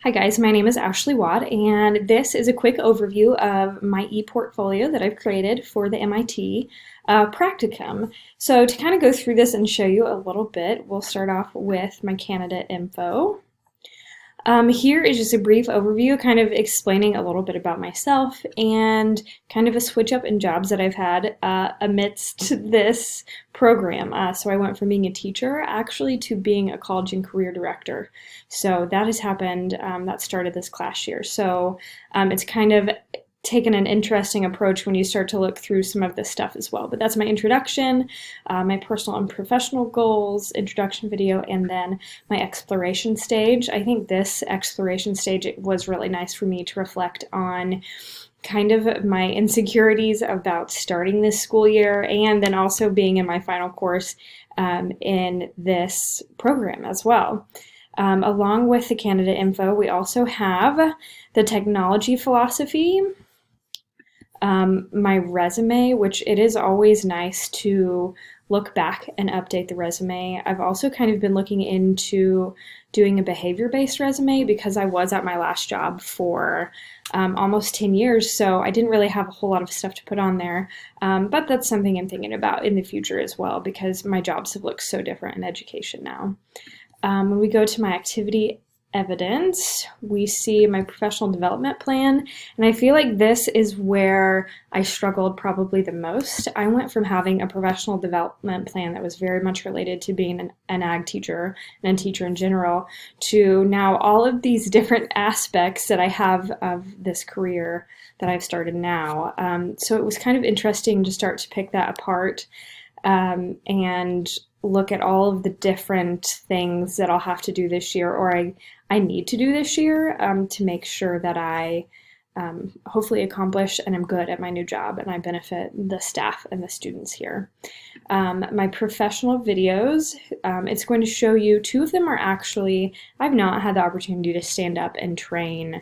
Hi guys, my name is Ashley Watt, and this is a quick overview of my e-portfolio that I've created for the MIT practicum. So to kind of go through this and show you a little bit, we'll start off with my candidate info. Here is just a brief overview, kind of explaining a little bit about myself and kind of a switch up in jobs that I've had amidst this program. So I went from being a teacher actually to being a college and career director. So that has happened, that started this class year. So it's kind of taken an interesting approach when you start to look through some of this stuff as well. But that's my introduction, my personal and professional goals, introduction video, and then my exploration stage. I think this exploration stage was really nice for me to reflect on kind of my insecurities about starting this school year and then also being in my final course in this program as well. Along with the candidate info, we also have the technology philosophy, my resume, which it is always nice to look back and update the resume. I've also kind of been looking into doing a behavior-based resume because I was at my last job for almost 10 years, so I didn't really have a whole lot of stuff to put on there, but that's something I'm thinking about in the future as well because my jobs have looked so different in education now. When we go to my activity evidence, we see my professional development plan, and I feel like this is where I struggled probably the most. I went from having a professional development plan that was very much related to being an ag teacher and a teacher in general to now all of these different aspects that I have of this career that I've started now. So it was kind of interesting to start to pick that apart and look at all of the different things that I'll have to do this year or I need to do this year to make sure that I hopefully accomplish and I'm good at my new job and I benefit the staff and the students here. My professional videos, it's going to show you, two of them are actually, I've not had the opportunity to stand up and train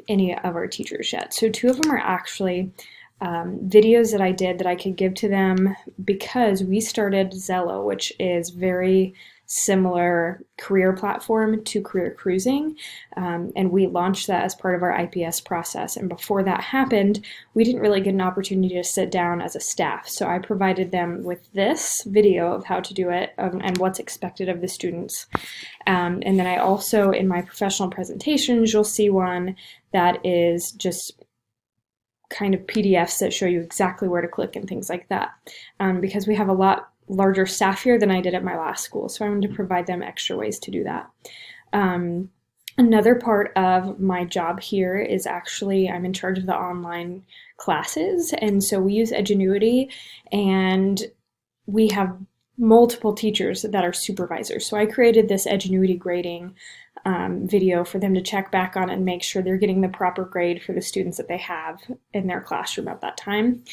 any of our teachers yet. So two of them are actually videos that I did that I could give to them because we started Zello, which is very similar career platform to Career Cruising, and we launched that as part of our IPS process. And before that happened, we didn't really get an opportunity to sit down as a staff. So I provided them with this video of how to do it and what's expected of the students. And then I also, in my professional presentations, you'll see one that is just kind of PDFs that show you exactly where to click and things like that, because we have a lot larger staff here than I did at my last school, so I wanted to provide them extra ways to do that. Another part of my job here is actually I'm in charge of the online classes, and so we use Edgenuity, and we have multiple teachers that are supervisors. So I created this Edgenuity grading video for them to check back on and make sure they're getting the proper grade for the students that they have in their classroom at that time.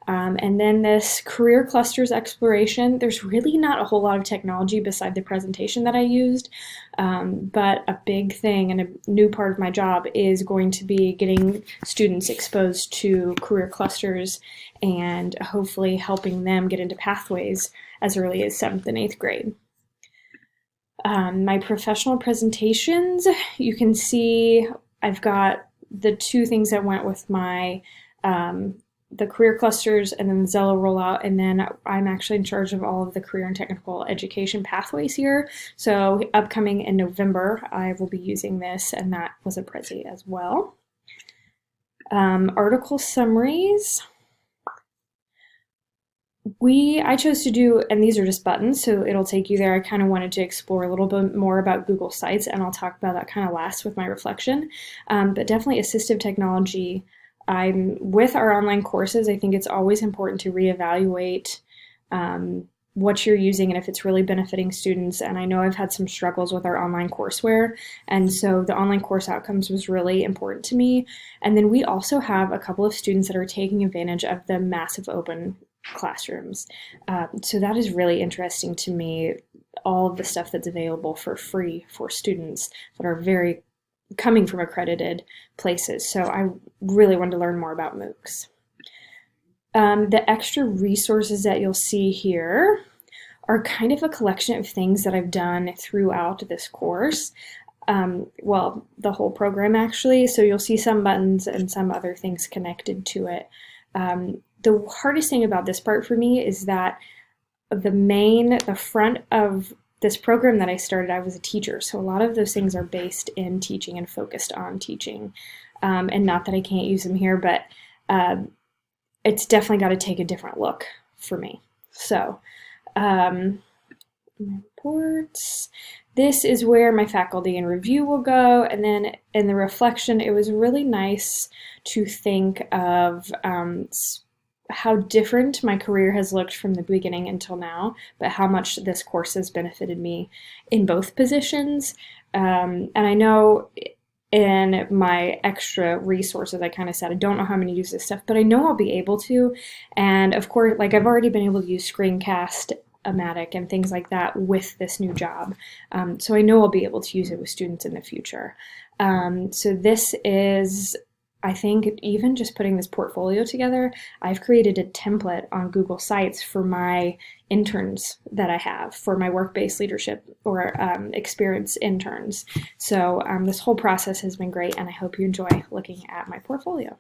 And then this career clusters exploration, there's really not a whole lot of technology beside the presentation that I used, but a big thing and a new part of my job is going to be getting students exposed to career clusters and hopefully helping them get into pathways as early as 7th and 8th grade. My professional presentations, you can see I've got the two things that went with my the career clusters and then the Zello rollout, and then I'm actually in charge of all of the career and technical education pathways here. So upcoming in November, I will be using this, and that was a Prezi as well. Article summaries. I chose to do, and these are just buttons, so it'll take you there. I kind of wanted to explore a little bit more about Google Sites, and I'll talk about that kind of last with my reflection. But definitely assistive technology. With our online courses, I think it's always important to reevaluate what you're using and if it's really benefiting students. And I know I've had some struggles with our online courseware, and so the online course outcomes was really important to me. And then we also have a couple of students that are taking advantage of the massive open classrooms. So that is really interesting to me, all of the stuff that's available for free for students that are very coming from accredited places. So I really wanted to learn more about MOOCs. The extra resources that you'll see here are kind of a collection of things that I've done throughout this course. well, the whole program actually. So you'll see some buttons and some other things connected to it. The hardest thing about this part for me is that the front of this program that I started, I was a teacher. So a lot of those things are based in teaching and focused on teaching. And not that I can't use them here, but it's definitely got to take a different look for me. So, reports. This is where my faculty and review will go. And then in the reflection, it was really nice to think of how different my career has looked from the beginning until now, but how much this course has benefited me in both positions. And I know in my extra resources, I kind of said, I don't know how I'm going to use this stuff, but I know I'll be able to. And of course, like I've already been able to use Screencast-O-Matic and things like that with this new job. So I know I'll be able to use it with students in the future. So this is, I think, even just putting this portfolio together, I've created a template on Google Sites for my interns that I have for my work-based leadership or experience interns. So this whole process has been great, and I hope you enjoy looking at my portfolio.